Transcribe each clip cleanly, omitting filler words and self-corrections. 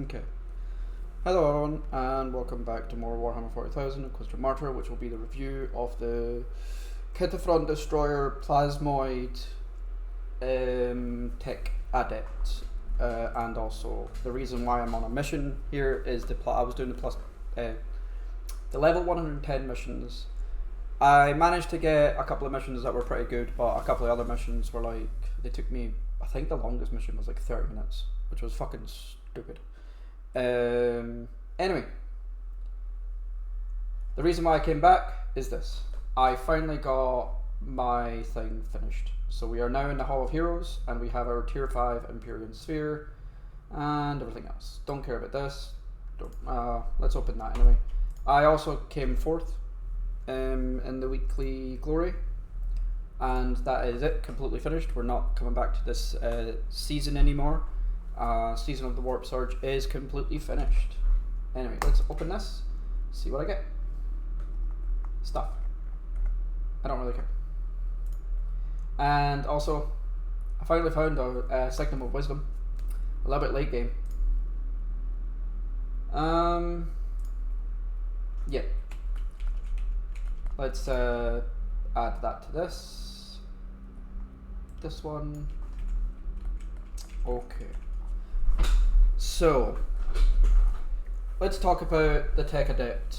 Okay. Hello everyone, and welcome back to more Warhammer 40,000 Inquisitor Martyr, which will be the review of the Ketaphron Destroyer Plasmid Tech Adept. And also, the reason why I'm on a mission here is I was doing the level 110 missions. I managed to get a couple of missions that were pretty good, but a couple of other missions were like, they took me, I think the longest mission was like 30 minutes, which was fucking stupid. Anyway, the reason why I came back is this. I finally got my thing finished. So we are now in the Hall of Heroes, and we have our tier 5 Empyrean Sphere and everything else. Don't care about this. Let's open that anyway. I also came fourth in the weekly glory, and that is it, completely finished. We're not coming back to this season anymore. Season of the Warp Surge is completely finished. Anyway, let's open this, see what I get. Stuff. I don't really care. And also, I finally found a Signum of Wisdom. A little bit late game. Yeah. Let's add that to this. This one. Okay. So, let's talk about the Tech Adept.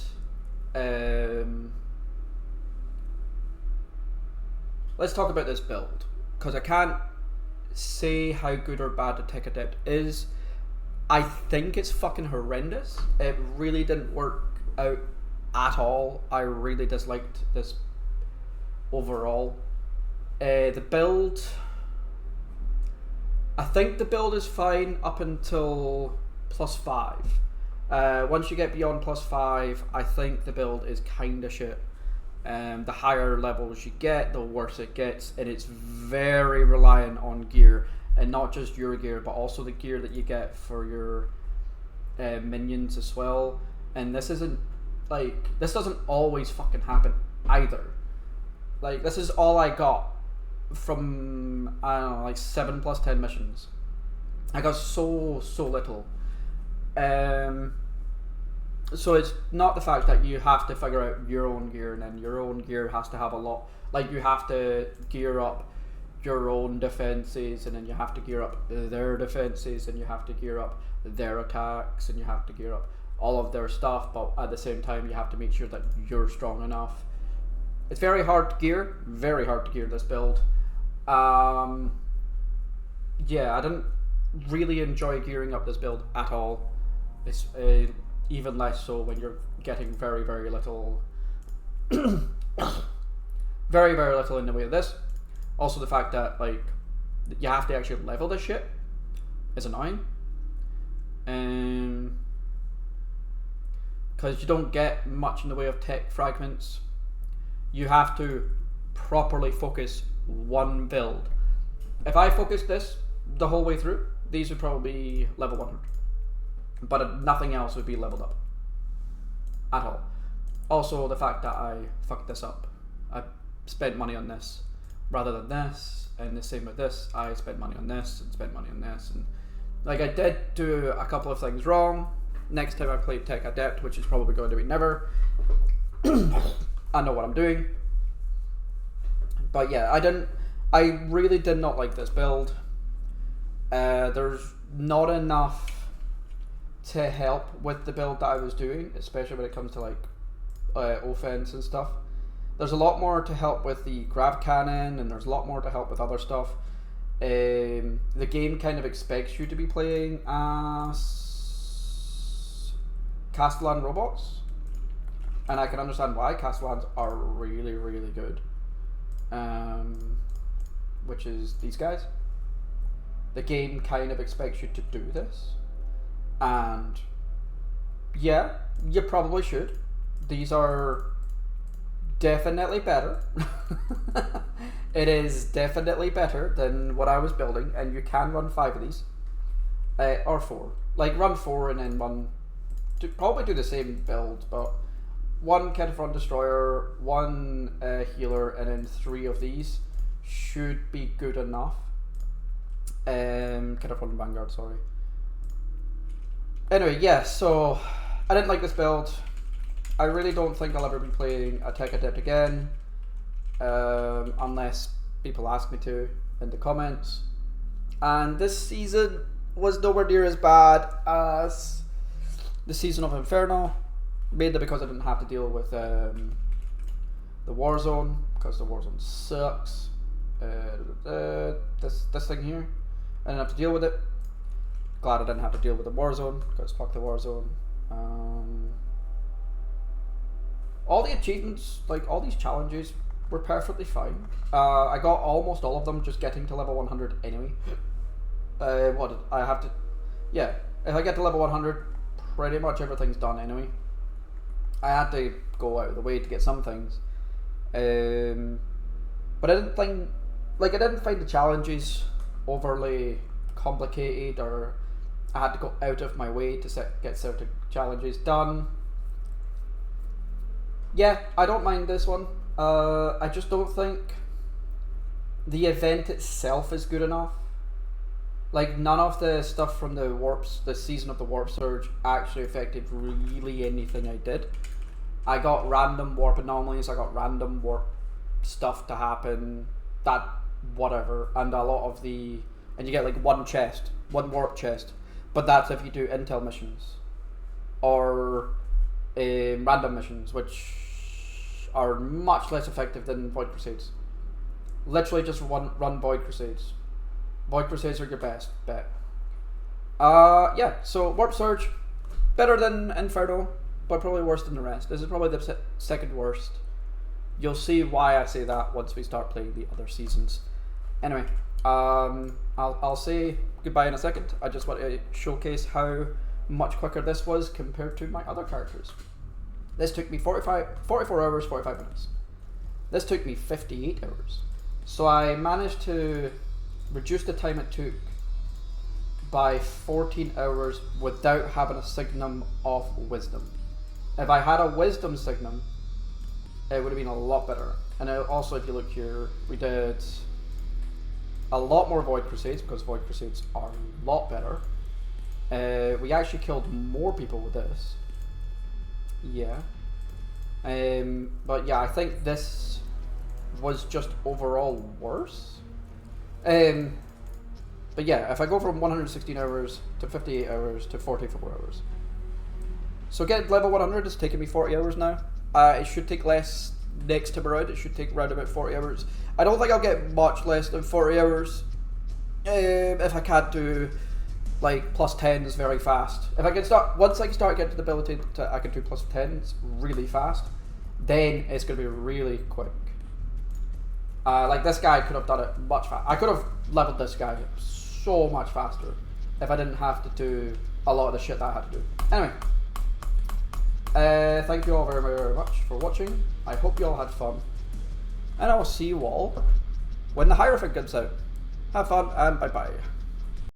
Let's talk about this build, because I can't say how good or bad the Tech Adept is. I think it's fucking horrendous. It really didn't work out at all. I really disliked this overall. The build, I think the build is fine up until +5. Once you get beyond +5, I think the build is kinda shit. The higher levels you get, the worse it gets, and it's very reliant on gear, and not just your gear, but also the gear that you get for your minions as well. And this isn't like, this doesn't always fucking happen either. Like, this is all I got from, I don't know, like 7 + 10 missions. I got so little. So it's not the fact that you have to figure out your own gear, and then your own gear has to have a lot, like you have to gear up your own defenses, and then you have to gear up their defenses, and you have to gear up their attacks, and you have to gear up all of their stuff, but at the same time you have to make sure that you're strong enough. It's very hard to gear this build. Yeah, I didn't really enjoy gearing up this build at all. It's even less so when you're getting very little very little in the way of this. Also, the fact that like you have to actually level this shit is annoying, because you don't get much in the way of tech fragments. You have to properly focus one build. If I focused this the whole way through, these would probably be level 100. But nothing else would be leveled up at all. Also, the fact that I fucked this up. I spent money on this rather than this, and the same with this. I spent money on this and spent money on this, and like, I did do a couple of things wrong. Next time I play Tech Adept, which is probably going to be never, I know what I'm doing. But yeah, I really did not like this build. There's not enough to help with the build that I was doing, especially when it comes to like offense and stuff. There's a lot more to help with the grav cannon, and there's a lot more to help with other stuff. The game kind of expects you to be playing as Castellan robots, and I can understand why. Castellans are really good, which is these guys. The game kind of expects you to do this. And yeah, you probably should. These are definitely better. It is definitely better than what I was building, and you can run 5 of these, or 4. Like, run 4 and then probably do the same build, but 1 Ketaphron Destroyer, 1 healer, and then 3 of these should be good enough. Ketaphron Vanguard, sorry. Anyway, yeah, so I didn't like this build. I really don't think I'll ever be playing a Tech Adept again, unless people ask me to in the comments. And this season was nowhere near as bad as the season of Inferno, mainly because I didn't have to deal with the Warzone, because the Warzone sucks. This thing here, I didn't have to deal with it. Glad I didn't have to deal with the Warzone, because fuck the Warzone. All the achievements, like all these challenges, were perfectly fine. I got almost all of them just getting to level 100 anyway. What did I have to? Yeah, if I get to level 100, pretty much everything's done anyway. I had to go out of the way to get some things, but I didn't find the challenges overly complicated, or I had to go out of my way to get certain challenges done. Yeah, I don't mind this one. I just don't think the event itself is good enough. Like, none of the stuff from the season of the Warp Surge actually affected really anything I did. I got random warp anomalies, I got random warp stuff to happen, that whatever, and a lot of and you get like one warp chest, but that's if you do intel missions or random missions, which are much less effective than Void Crusades. Literally just run Void Crusades. Void Crusades are your best bet. Yeah, so Warp Surge, better than Inferno, but probably worse than the rest. This is probably the second worst. You'll see why I say that once we start playing the other seasons. Anyway, I'll say goodbye in a second. I just want to showcase how much quicker this was compared to my other characters. This took me 44 hours, 45 minutes. This took me 58 hours. So I managed to reduce the time it took by 14 hours without having a Signum of Wisdom. If I had a Wisdom Signum, it would have been a lot better. And also, if you look here, we did a lot more Void Crusades, because Void Crusades are a lot better. We actually killed more people with this. Yeah. But yeah, I think this was just overall worse. But yeah, if I go from 116 hours to 58 hours to 44 hours. So getting level 100 has taken me 40 hours now. It should take less next time around. It should take around about 40 hours. I don't think I'll get much less than 40 hours. If I can't do like plus 10s very fast. If I can once I start getting the ability to, I can do plus 10s really fast, then it's going to be really quick. Like this guy could have done it much faster. I could have leveled this guy so much faster if I didn't have to do a lot of the shit that I had to do. Anyway, thank you all very, very much for watching. I hope you all had fun, and I will see you all when the Hierophant comes out. Have fun, and bye bye.